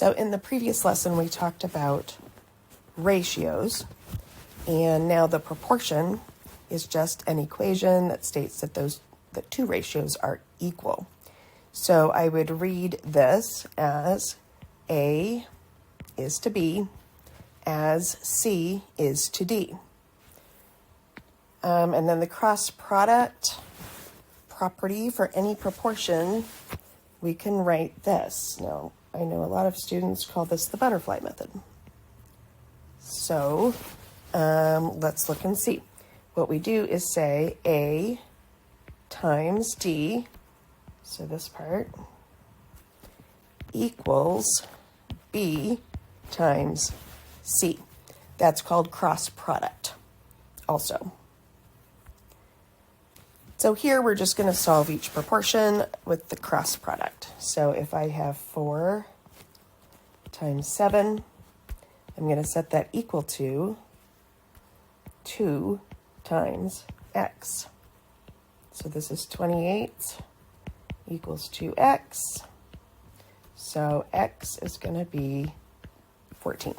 So in the previous lesson, we talked about ratios, and now the proportion is just an equation that states that the two ratios are equal. So I would read this as A is to B as C is to D. And then the cross product property for any proportion, we can write this. Now, I know a lot of students call this the butterfly method. So let's look and see. What we do is say A times D, so this part, equals B times C. That's called cross product also. So here we're just going to solve each proportion with the cross product. So if I have 4 times 7, I'm going to set that equal to 2 times x. So this is 28 equals 2x. So x is going to be 14.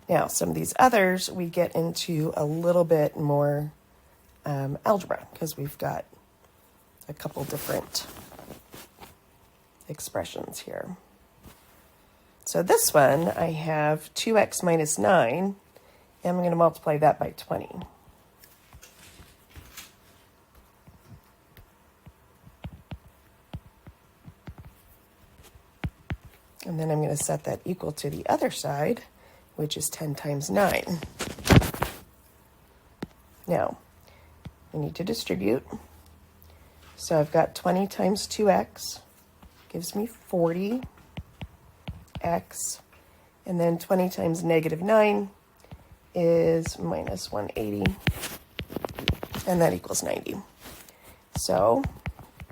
Now, some of these others, we get into a little bit more algebra because we've got a couple different expressions here. So this one, I have 2x minus 9, and I'm going to multiply that by 20. And then I'm going to set that equal to the other side, which is 10 times 9. Now, we need to distribute. So I've got 20 times 2x gives me 40x, and then 20 times negative 9 is minus 180, and that equals 90. So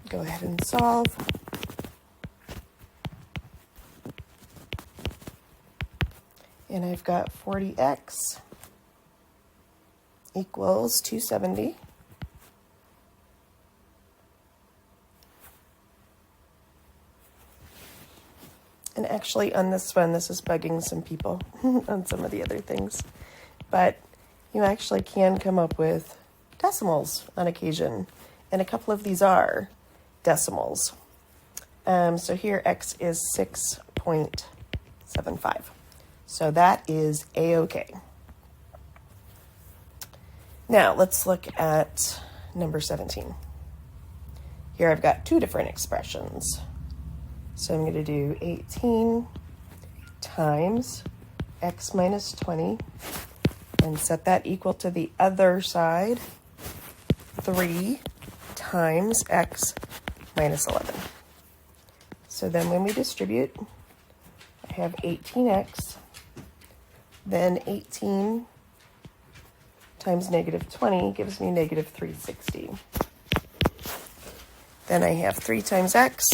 go ahead and solve. And I've got 40x equals 270. And actually on this one, this is bugging some people on some of the other things. But you actually can come up with decimals on occasion. And a couple of these are decimals. So here x is 6.75. So that is A-OK. Now let's look at number 17. Here I've got two different expressions. So I'm going to do 18 times x minus 20 and set that equal to the other side, 3 times x minus 11. So then when we distribute, I have 18x, then 18 times negative 20 gives me negative 360. Then I have 3 times x,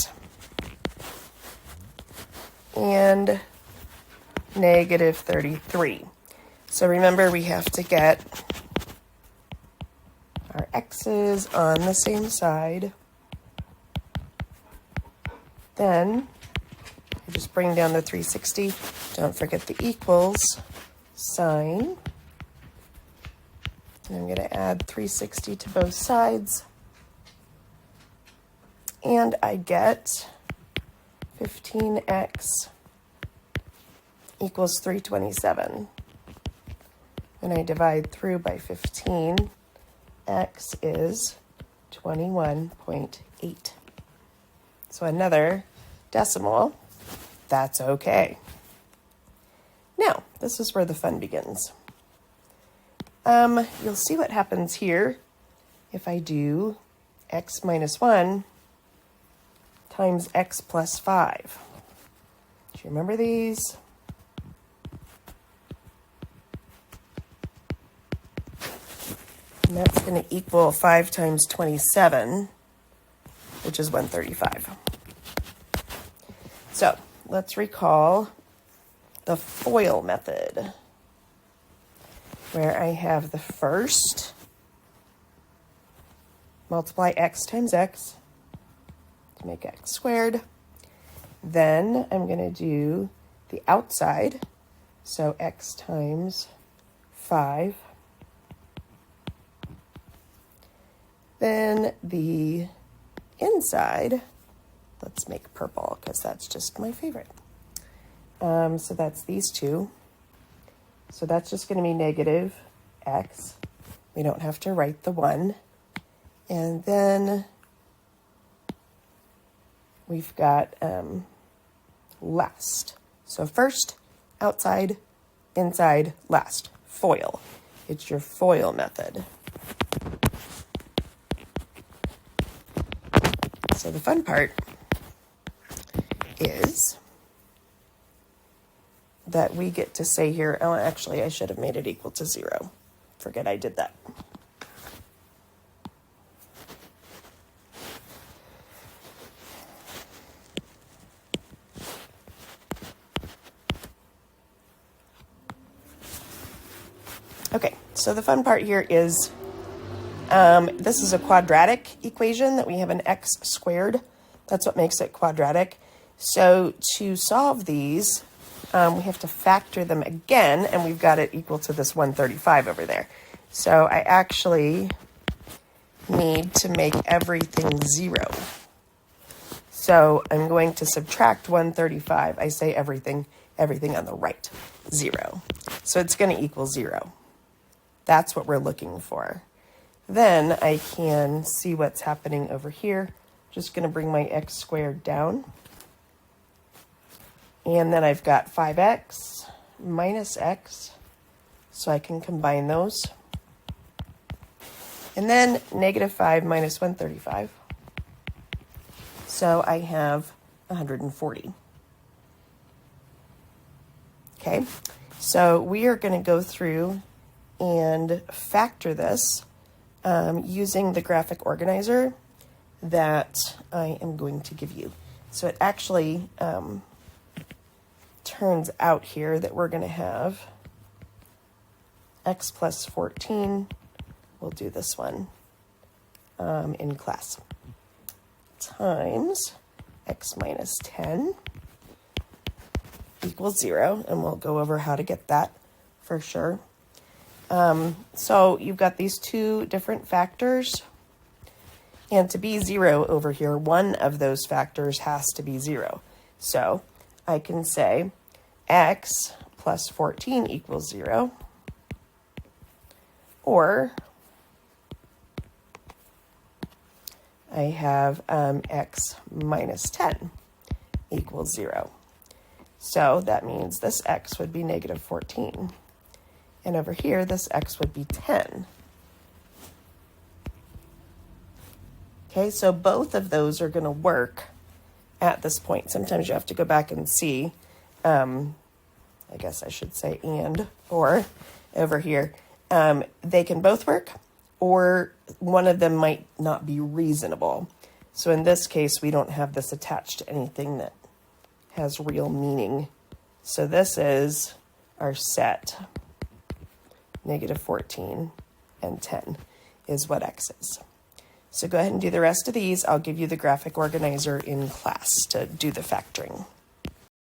and negative 33. So remember, we have to get our x's on the same side. Then I just bring down the 360. Don't forget the equals sign. And I'm going to add 360 to both sides. And I get 15x equals 327. When I divide through by 15, x is 21.8. So another decimal, that's okay. Now, this is where the fun begins. You'll see what happens here if I do x minus 1 times x plus 5. Do you remember these? And that's going to equal 5 times 27, which is 135. So let's recall the FOIL method, where I have the first multiply x times x to make x squared. Then I'm going to do the outside, so x times 5. Then the inside, let's make purple because that's just my favorite. So that's these two. So that's just going to be negative x. We don't have to write the 1. And then we've got last. So first, outside, inside, last. FOIL. It's your FOIL method. So the fun part is that we get to say here, oh, actually, I should have made it equal to 0. Forget I did that. Okay, so the fun part here is this is a quadratic equation that we have an x squared. That's what makes it quadratic. So to solve these, we have to factor them again, and we've got it equal to this 135 over there. So I actually need to make everything 0. So I'm going to subtract 135. I say everything on the right, 0. So it's going to equal 0. That's what we're looking for. Then I can see what's happening over here. Just going to bring my x squared down. And then I've got 5x minus x, so I can combine those. And then negative 5 minus 135. So I have 140. Okay, so we are going to go through and factor this using the graphic organizer that I am going to give you. So it actually turns out here that we're going to have x plus 14. We'll do this one in class. Times x minus 10 equals 0. And we'll go over how to get that for sure. So you've got these two different factors. And to be 0 over here, one of those factors has to be 0. So I can say x plus 14 equals 0. Or I have x minus 10 equals 0. So that means this x would be negative 14. And over here, this x would be 10. Okay, so both of those are going to work at this point. Sometimes you have to go back and see, I guess I should say and, or over here. They can both work, or one of them might not be reasonable. So in this case, we don't have this attached to anything that has real meaning. So this is our set. Negative 14 and 10 is what x is. So go ahead and do the rest of these. I'll give you the graphic organizer in class to do the factoring.